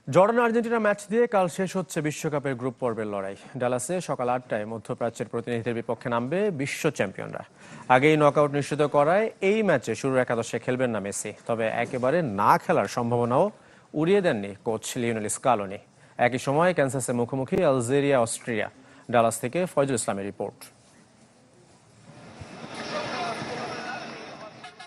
Jordan Argentina match দিয়ে কাল শেষ হচ্ছে বিশ্বকাপের গ্রুপ পর্বের লড়াই। ডালাসে সকাল 8টায় মধ্যপ্রাচ্যের প্রতিনিধিদের বিপক্ষে নামবে বিশ্ব চ্যাম্পিয়নরা। আগেই নকআউট নিশ্চিত করায় এই ম্যাচে শুরুর একাদশে খেলবেন না মেসি। তবে একেবারে না খেলার সম্ভাবনাও উড়িয়ে দেননি কোচ লিওনেল স্কালোনি। একই সময় ক্যানসাসে মুখোমুখি আলজেরিয়া অস্ট্রিয়া। ডালাস থেকে ফয়জুল ইসলামের রিপোর্ট।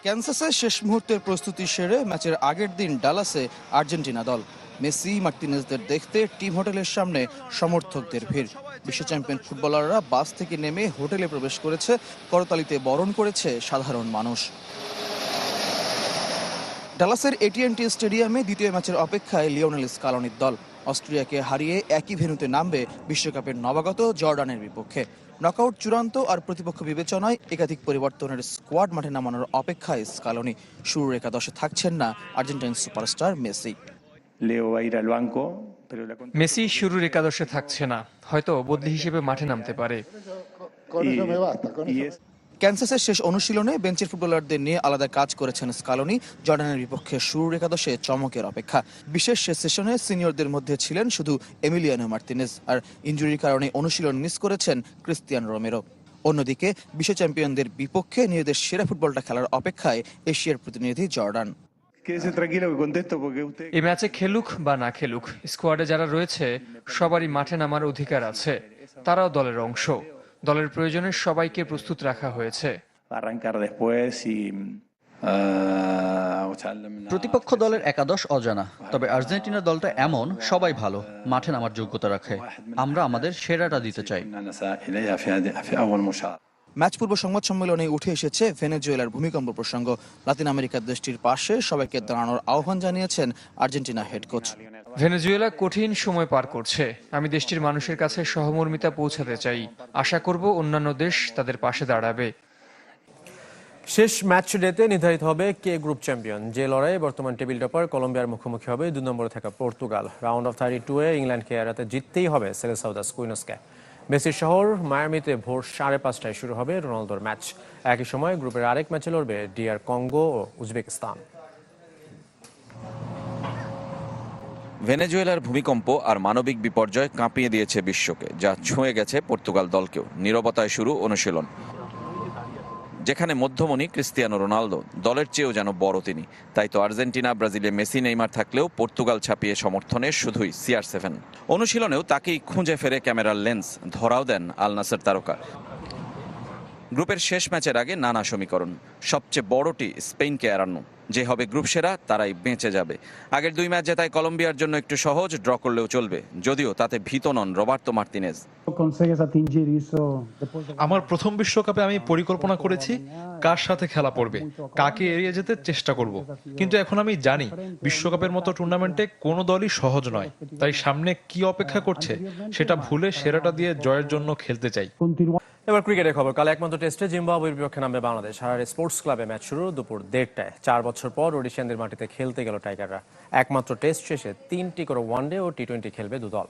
ক্যানসাসে শেষ মুহূর্তের প্রস্তুতি সেরে ম্যাচের আগের দিন ডালাসে আর্জেন্টিনা দল। মেসি মার্টিনেজদের দেখতে টিম হোটেলের সামনে সমর্থকদের ভিড়। বিশ্ব চ্যাম্পিয়ন ফুটবলাররা বাস থেকে নেমে হোটেলে প্রবেশ করেছে, করতালিতে বরণ করেছে সাধারণ মানুষ। ডালাসের এটিএনটি স্টেডিয়ামে দ্বিতীয় ম্যাচের অপেক্ষায় লিওনেল স্কালোনির দল। অস্ট্রিয়াকে হারিয়ে একই ভেন্যুতে নামবে বিশ্বকাপের নবাগত জর্ডানের বিপক্ষে। নকআউট চূড়ান্ত আর প্রতিপক্ষ বিবেচনায় একাধিক পরিবর্তনের স্কোয়াড মাঠে নামানোর অপেক্ষায় স্কালোনি। শুরুর একাদশে থাকছেন না আর্জেন্টাইন সুপারস্টার মেসি। মেসি শুরুর একাদশে থাকছে না, হয়তো বদলি হিসেবে মাঠে নামতে পারে। ক্যানসাসের শেষ অনুশীলনে বেঞ্চের ফুটবলারদের নিয়ে আলাদা কাজ করেছেন স্কালোনি। জর্ডানের বিপক্ষে শুরুর একাদশে চমকের অপেক্ষা। বিশেষ সেশনে সিনিয়রদের মধ্যে ছিলেন শুধু এমিলিয়ানো মার্তিনেজ, আর ইনজুরির কারণে অনুশীলন মিস করেছেন ক্রিস্তিয়ান রোমেরো। অন্যদিকে বিশ্ব চ্যাম্পিয়নদের বিপক্ষে নিজেদের সেরা ফুটবলটা খেলার অপেক্ষায় এশিয়ার প্রতিনিধি জর্ডান। এই ম্যাচে খেলুক বা না খেলুক, স্কোয়াডে যারা রয়েছে সবারই মাঠে নামার অধিকার আছে। তারাও দলের অংশ। দলের প্রয়োজনে সবাইকে প্রস্তুত রাখা হয়েছে। প্রতিপক্ষ দলের একাদশ অজানা, তবে আর্জেন্টিনা দলটা এমন সবাই ভালো, মাঠে নামার যোগ্যতা রাখে। আমরা আমাদের সেরাটা দিতে চাই। ম্যাচ পূর্ব সংবাদ সম্মেলনে উঠে এসেছে ভেনেজুয়েলার ভূমিকম্প প্রসঙ্গ। লাতিন আমেরিকার দেশটির পাশে সবাইকে দাঁড়ানোর আহ্বান জানিয়েছেন আর্জেন্টিনা হেড কোচ। ভেনেজুয়েলা কঠিন সময় পার করছে। আমি দেশটির মানুষের কাছে সহমর্মিতা পৌঁছাতে চাই। আশা করব অন্যান্য দেশ তাদের পাশে দাঁড়াবে। শেষ ম্যাচ ডেতে নির্ধারিত হবে কে গ্রুপ চ্যাম্পিয়ন। যে লড়াইয়ে বর্তমান টেবিল টপার কলম্বিয়ার মুখোমুখি হবে 2 নম্বরে থাকা পর্তুগাল। রাউন্ড অফ 32-এ ইংল্যান্ডকে এড়াতে জিততেই হবে সেলেসাউদাস কুইনোসকে। মেসির শহর মায়ামিতে ভোর 5:30টায় শুরু হবে রোনালদোর ম্যাচ। একই সময় গ্রুপের আরেক ম্যাচে লড়বে ডিআর কঙ্গো ও উজবেকিস্তান। ভেনেজুয়েলার ভূমিকম্প আর মানবিক বিপর্যয় কাঁপিয়ে দিয়েছে বিশ্বকে, যা ছুঁয়ে গেছে পর্তুগাল দলকেও। নীরবতায় শুরু অনুশীলন, যেখানে মধ্যমণি ক্রিস্তিয়ানো রোনালদো, দলের চেয়েও যেন বড় তিনি। তাই তো আর্জেন্টিনা ব্রাজিলে মেসি নেইমার থাকলেও পর্তুগাল ছাপিয়ে সমর্থনে শুধুই CR7। অনুশীলনেও তাকেই খুঁজে ফেরে ক্যামেরার লেন্স, ধরাও দেন আল নাসের তারকা। গ্রুপের শেষ ম্যাচের আগে নানা সমীকরণ। সবচেয়ে বড়টি স্পেনকে এড়ানো। যে হবে গ্রুপ সেরা তারাই বেঁচে যাবে। আগের 2 ম্যাচ জেতায় কলম্বিয়ার জন্য একটু সহজ, ড্র করলেও চলবে, যদিও তাতে ভীত নন রবার্তো মার্তিনেজ। আমার প্রথম বিশ্বকাপে আমি পরিকল্পনা করেছি কার সাথে খেলা পড়বে, কাকে এড়িয়ে যেতে চেষ্টা করব। কিন্তু এখন আমি জানি বিশ্বকাপের মতো টুর্নামেন্টে কোনো দলই সহজ নয়। তাই সামনে কি অপেক্ষা করছে সেটা ভুলে সেরাটা দিয়ে জয়ের জন্য খেলতে চাই। এবার ক্রিকেটের খবর। কাল একমাত্র টেস্টে জিম্বাবুয়ের বিপক্ষে নামবে বাংলাদেশ। হারারে স্পোর্টস ক্লাবে ম্যাচ শুরু দুপুর 1:30টায়। 4 বছর পর ওডিশিয়ানদের মাটিতে খেলতে গেল টাইগাররা। একমাত্র টেস্ট শেষে 3টি করে ওয়ানডে ও টি20 খেলবে দুদল।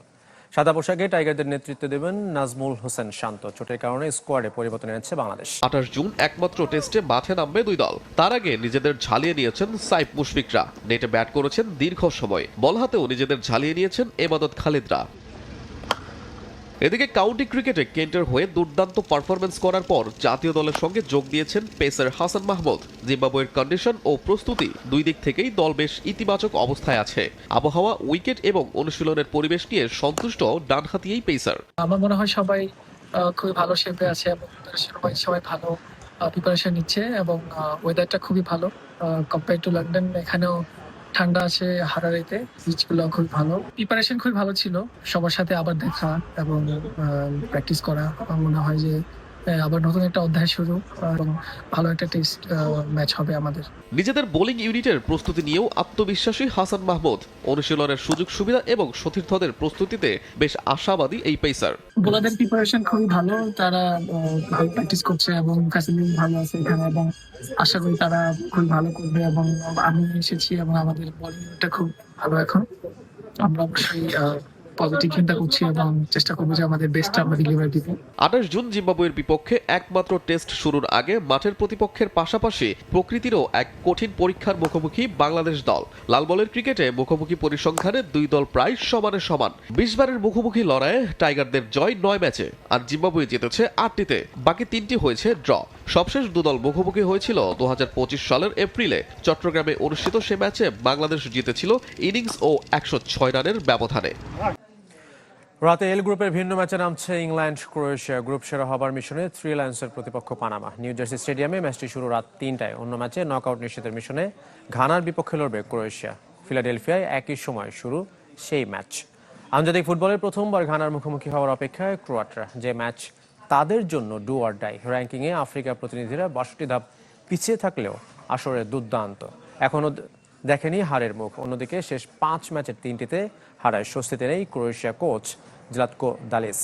সাদা পোশাকে টাইগারদের নেতৃত্ব দেবেন নাজমুল হোসেন শান্ত। চোটের কারণে স্কোয়াডে পরিবর্তন এনেছে বাংলাদেশ। 28 জুন একমাত্র টেস্টে মাঠে নামবে 2 দল। তার আগে নিজেদের ঝালিয়ে নিয়েছেন সাইফ মুশফিকরা। নেটে ব্যাট করেছেন দীর্ঘ সময়। বল হাতেও নিজেদের ঝালিয়ে নিয়েছেন এবাদত খালিদরা। এদিকে কাউন্টি ক্রিকেটে কেন্টের হয়ে দুর্দান্ত পারফরমেন্স করার পর জাতীয় দলের সঙ্গে যোগ দিয়েছেন পেসার হাসান মাহমুদ। জিম্বাবুয়ের কন্ডিশন ও প্রস্তুতি 2 দিক থেকেই দল বেশ ইতিবাচক অবস্থায় আছে। আবহাওয়া, উইকেট এবং অনুশীলনের পরিবেশ নিয়ে সন্তুষ্ট ডানহাতি এই পেসার। আমার মনে হয় সবাই খুবই ভালো শেপে আছে এবং সবাই ভালো প্রিপারেশন নিচ্ছে এবং ওয়েদারটা খুবই ভালো কম্পেয়ার টু লন্ডন। এখানেও ঠান্ডা আছে, হারারেতে বিচগুলো খুবই ভালো। প্রিপারেশন খুবই ভালো ছিল। সবার সাথে আবার দেখা এবং প্র্যাকটিস করা। আমার মনে হয় যে আবার নতুন একটা অধ্যায় শুরু এবং ভালো একটা টেস্ট ম্যাচ হবে আমাদের। নিজেদের বোলিং ইউনিটের প্রস্তুতি নিয়েও আত্মবিশ্বাসী হাসান মাহমুদ। অনুশীলনের সুযোগ সুবিধা এবং সতীর্থদের প্রস্তুতিতে বেশ আশাবাদী এই পেসার। বোলারদের প্রিপারেশন খুবই ভালো, তারা ভালো প্র্যাকটিস করছে এবং ফ্যাসিলিটি ভালো আছে এখানে এবং আশা করি তারা খুব ভালো করবে। এবং আমি এসেছি এবং আমাদের বোলিংটা খুব ভালো। এখন আমরা অবশ্যই পজিটিভ চিন্তা করছি এবং চেষ্টা করবো যে আমাদের বেস্টটা আমরা ডেলিভারি দিব। 28 জুন জিম্বাবুয়ের বিপক্ষে একমাত্র টেস্ট শুরুর আগে মাঠের প্রতিপক্ষের পাশাপাশি প্রকৃতিরও এক কঠিন পরীক্ষার মুখোমুখি বাংলাদেশ দল। লাল বলের ক্রিকেটে মুখোমুখি পরিসংখ্যানে দুই দল প্রায় সমানে সমান। 20 বারের মুখোমুখি লড়াইয়ে টাইগারদের জয় 9 ম্যাচে, আর জিম্বাবুয়ে জিতেছে 8টিতে, বাকি 3টি হয়েছে ড্র। সবশেষ দুদল মুখোমুখি হয়েছিল 2025 সালের এপ্রিলে চট্টগ্রামে অনুষ্ঠিত সে ম্যাচে বাংলাদেশ জিতেছিল ইনিংস ও 106 রানের ব্যবধানে। রাতে এল গ্রুপের ভিন্ন ম্যাচে নামছে ইংল্যান্ড ক্রোয়েশিয়া। গ্রুপ সেরা হবার মিশনে থ্রি লায়ন্সের প্রতিপক্ষ পানামা। নিউ জার্সি স্টেডিয়ামে ম্যাচটি শুরু রাত 3টায়। অন্য ম্যাচে নকআউট নিশ্চিতের মিশনে ঘানার বিপক্ষে লড়বে ক্রোয়েশিয়া। ফিলাডেলফিয়ায় একই সময় শুরু সেই ম্যাচ। আন্তর্জাতিক ফুটবলের প্রথমবার ঘানার মুখোমুখি হওয়ার অপেক্ষায় ক্রোয়াটরা, যে ম্যাচ তাদের জন্য ডু অর ডাই। র্যাঙ্কিংয়ে আফ্রিকার প্রতিনিধিরা 62 ধাপ পিছিয়ে থাকলেও আসরে দুর্দান্ত, এখনও দেখেনি হারের মুখ। অন্যদিকে শেষ 5 ম্যাচের 3টিতে হারায় স্বস্তিতে নেই ক্রোয়েশিয়া কোচ জ্লাতকো দালিচ।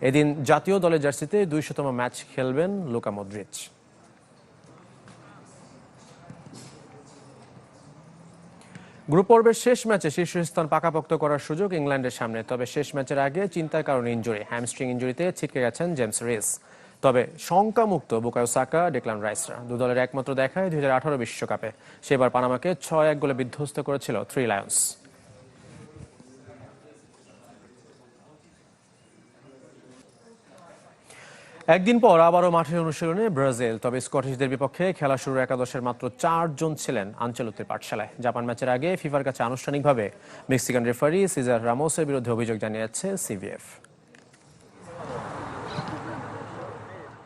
এদিন জাতীয় দলের জার্সিতে 200তম ম্যাচ খেলবেন লুকা মদ্রিচ। গ্রুপ পর্বের শেষ ম্যাচে শীর্ষস্থান পাকাপোক্ত করার সুযোগ ইংল্যান্ডের সামনে। তবে শেষ ম্যাচের আগে চিন্তার কারণে ইনজুরি, হ্যামস্ট্রিং ইনজুরিতে ছিটকে গেছেন জেমস রিস। তবে শঙ্কামুক্ত বুকায়ো সাকা, ডেক্লান রাইসরা। দু দলের একমাত্র দেখায় 2018 বিশ্বকাপে, সেবার পানামাকে 6-1 গোলে বিধ্বস্ত করেছিল থ্রি লায়ন্স। একদিন পর আবারও মাঠের অনুশীলনে ব্রাজিল। তবে স্কটিশদের বিপক্ষে খেলা শুরুর একাদশের মাত্র 4 জন ছিলেন আনচেলত্তির পাঠশালায়। জাপান ম্যাচের আগে ফিফার কাছে আনুষ্ঠানিকভাবে মেক্সিকান রেফারি সিজার রামোসের বিরুদ্ধে অভিযোগ জানিয়েছে সিভিএফ।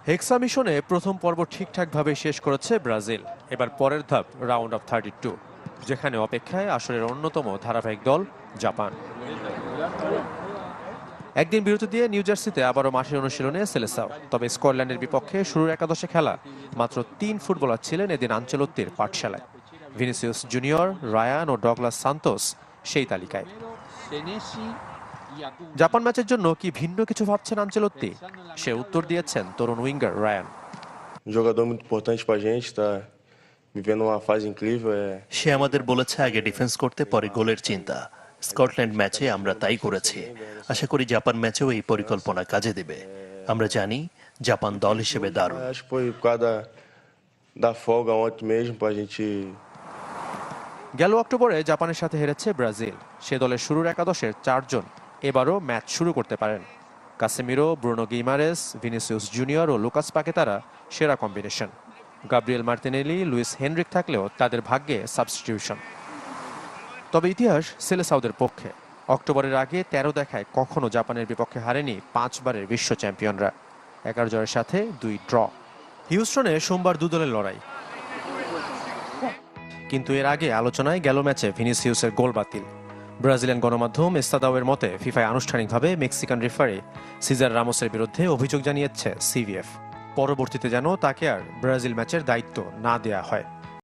হেক্সা মিশনে প্রথম পর্ব ঠিকঠাকভাবে শেষ করেছে ব্রাজিল। এবার পরের ধাপ রাউন্ড অফ 32, যেখানে অপেক্ষায় আসরের অন্যতম ধারাবাহিক দল জাপান। একদিন বিরতি দিয়ে নিউ জার্সিতে আবারও মাঠের অনুশীলনে সেলেসাও। তবে স্কটল্যান্ডের বিপক্ষে শুরুর একাদশে খেলা মাত্র 3 ফুটবলার ছিলেন এদিন আনচেলত্তির পাঠশালায়। ভিনিসিয়াস জুনিয়র, রায়ান ও ডগলাস সান্তোস সেই তালিকায়। জাপান ম্যাচের জন্য কি ভিন্ন কিছু ভাবছেন আনচেলত্তি? সে উত্তর দিয়েছেন তরুণ winger Rayan. jogador muito importante pra gente, tá vivendo uma fase incrível. সে আমাদের বলেছে আগে ডিফেন্স করতে, পরে গোলের চিন্তা। স্কটল্যান্ড ম্যাচে আমরা তাই করেছি। আশা করি জাপান ম্যাচেও এই পরিকল্পনা কাজে দেবে। আমরা জানি জাপান দল হিসেবে দারুণ। Acho que foi por causa da folga ontem mesmo pra gente. গেল অক্টোবরে জাপানের সাথে হেরেছে ব্রাজিল। সে দলের শুরুর একাদশের 4 জন এবারও ম্যাচ শুরু করতে পারেন। Casemiro, Bruno Guimaraes, Vinicius Junior ও লুকাস পাকেতারা সেরা combination. Gabriel Martinelli, Luis Henrique থাকলেও তাদের ভাগ্যে সাবস্টিটিউশন। তবে ইতিহাস সেলেসাওদের পক্ষে। অক্টোবরের আগে 13 দেখায় কখনো জাপানের বিপক্ষে হারেনি 5 বারের বিশ্ব চ্যাম্পিয়নরা। 11 জয়ের সাথে 2 ড্র। হিউস্টনে সোমবার দু দলের লড়াই, কিন্তু এর আগে আলোচনায় গেল ম্যাচে ভিনিসিয়াসের গোল বাতিল। ব্রাজিলিয়ান গণমাধ্যম এস্তাদাওয়ের মতে ফিফায় আনুষ্ঠানিকভাবে মেক্সিকান রেফারি সিজার রামোসের বিরুদ্ধে অভিযোগ জানিয়েছে সিভিএফ। পরবর্তীতে যেন তাকে আর ব্রাজিল ম্যাচের দায়িত্ব না দেয়া হয়।